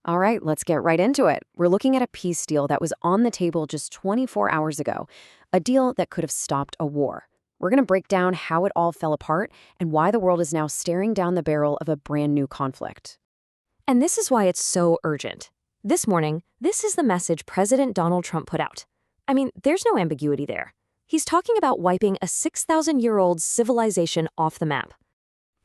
All right, let's get right into it. We're looking at a peace deal that was on the table just 24 hours ago, a deal that could have stopped a war. We're going to break down how it all fell apart and why the world is now staring down the barrel of a brand new conflict. And this is why it's so urgent. This morning, this is the message President Donald Trump put out. I mean, there's no ambiguity there. He's talking about wiping a 6,000-year-old civilization off the map.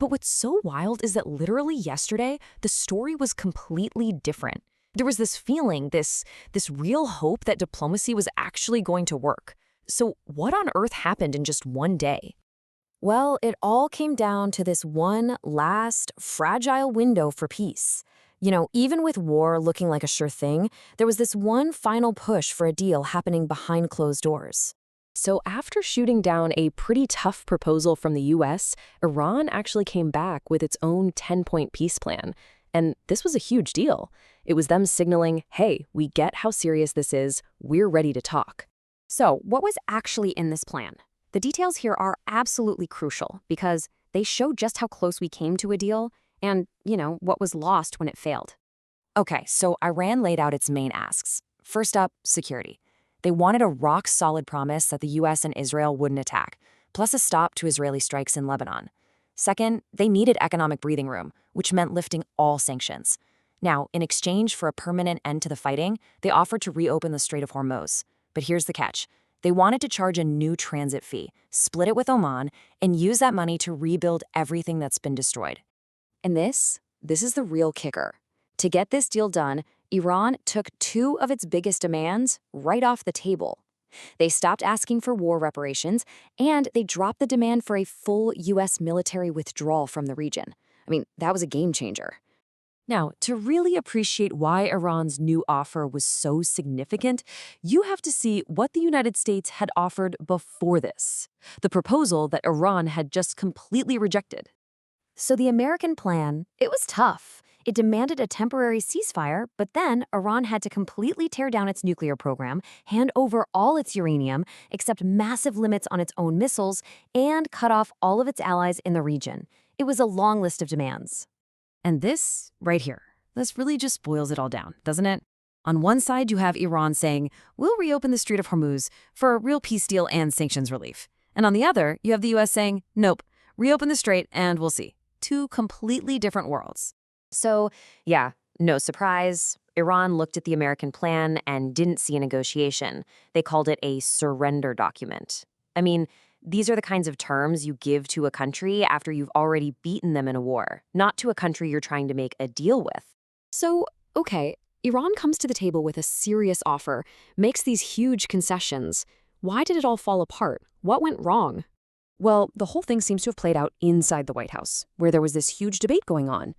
But what's so wild is that literally yesterday, the story was completely different. There was this feeling, this real hope that diplomacy was actually going to work. So what on earth happened in just one day? Well, it all came down to this one last, fragile window for peace. Even with war looking like a sure thing, there was this one final push for a deal happening behind closed doors. So after shooting down a pretty tough proposal from the US, Iran actually came back with its own 10-point peace plan. And this was a huge deal. It was them signaling, hey, we get how serious this is, we're ready to talk. So, what was actually in this plan? The details here are absolutely crucial because they show just how close we came to a deal and, what was lost when it failed. Okay, so Iran laid out its main asks. First up, security. They wanted a rock-solid promise that the US and Israel wouldn't attack, plus a stop to Israeli strikes in Lebanon. Second, they needed economic breathing room, which meant lifting all sanctions. Now, in exchange for a permanent end to the fighting, they offered to reopen the Strait of Hormuz. But here's the catch. They wanted to charge a new transit fee, split it with Oman, and use that money to rebuild everything that's been destroyed. And this is the real kicker. To get this deal done, Iran took two of its biggest demands right off the table. They stopped asking for war reparations, and they dropped the demand for a full U.S. military withdrawal from the region. I mean, that was a game changer. Now, to really appreciate why Iran's new offer was so significant, you have to see what the United States had offered before this, the proposal that Iran had just completely rejected. So the American plan, it was tough. It demanded a temporary ceasefire, but then Iran had to completely tear down its nuclear program, hand over all its uranium, accept massive limits on its own missiles, and cut off all of its allies in the region. It was a long list of demands. And this, right here, this really just boils it all down, doesn't it? On one side, you have Iran saying, we'll reopen the Strait of Hormuz for a real peace deal and sanctions relief. And on the other, you have the US saying, nope, reopen the strait and we'll see. Two completely different worlds. So, yeah, no surprise. Iran looked at the American plan and didn't see a negotiation. They called it a surrender document. I mean, these are the kinds of terms you give to a country after you've already beaten them in a war, not to a country you're trying to make a deal with. So, okay, Iran comes to the table with a serious offer, makes these huge concessions. Why did it all fall apart? What went wrong? Well, the whole thing seems to have played out inside the White House, where there was this huge debate going on.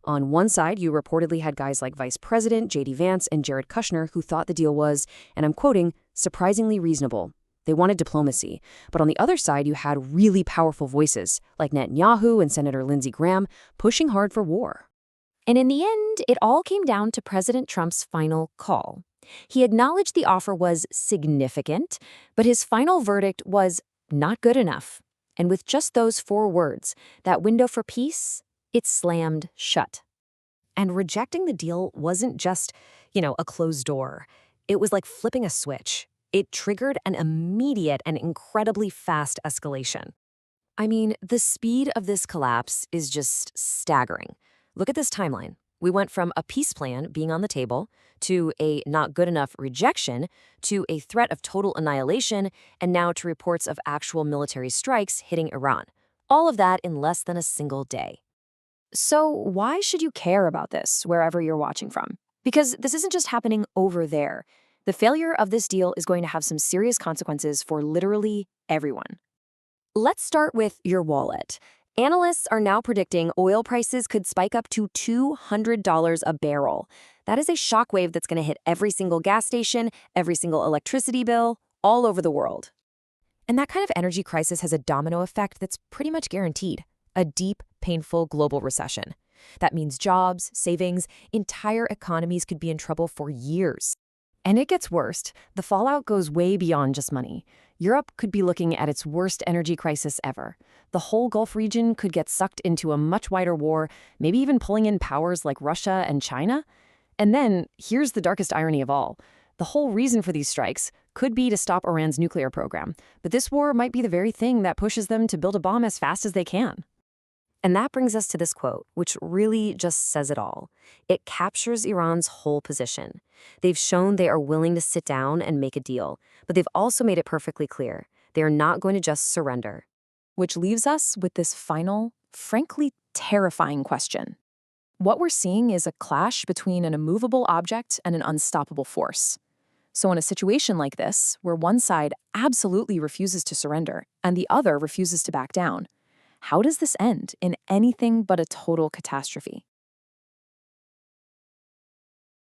On one side, you reportedly had guys like Vice President J.D. Vance and Jared Kushner who thought the deal was, and I'm quoting, surprisingly reasonable. They wanted diplomacy. But on the other side, you had really powerful voices, like Netanyahu and Senator Lindsey Graham, pushing hard for war. And in the end, it all came down to President Trump's final call. He acknowledged the offer was significant, but his final verdict was not good enough. And with just those 4 words, that window for peace, it slammed shut. And rejecting the deal wasn't just, a closed door. It was like flipping a switch. It triggered an immediate and incredibly fast escalation. I mean, the speed of this collapse is just staggering. Look at this timeline. We went from a peace plan being on the table to a not good enough rejection to a threat of total annihilation and now to reports of actual military strikes hitting Iran. All of that in less than a single day. So why should you care about this wherever you're watching from? Because this isn't just happening over there. The failure of this deal is going to have some serious consequences for literally everyone. Let's start with your wallet. Analysts are now predicting oil prices could spike up to $200 a barrel. That is a shockwave that's going to hit every single gas station, every single electricity bill, all over the world. And that kind of energy crisis has a domino effect that's pretty much guaranteed. A deep, painful global recession. That means jobs, savings, entire economies could be in trouble for years. And it gets worse. The fallout goes way beyond just money. Europe could be looking at its worst energy crisis ever. The whole Gulf region could get sucked into a much wider war, maybe even pulling in powers like Russia and China. And then, here's the darkest irony of all. The whole reason for these strikes could be to stop Iran's nuclear program, but this war might be the very thing that pushes them to build a bomb as fast as they can. And that brings us to this quote, which really just says it all. It captures Iran's whole position. They've shown they are willing to sit down and make a deal, but they've also made it perfectly clear they are not going to just surrender. Which leaves us with this final, frankly terrifying question. What we're seeing is a clash between an immovable object and an unstoppable force. So in a situation like this, where one side absolutely refuses to surrender and the other refuses to back down, how does this end in anything but a total catastrophe?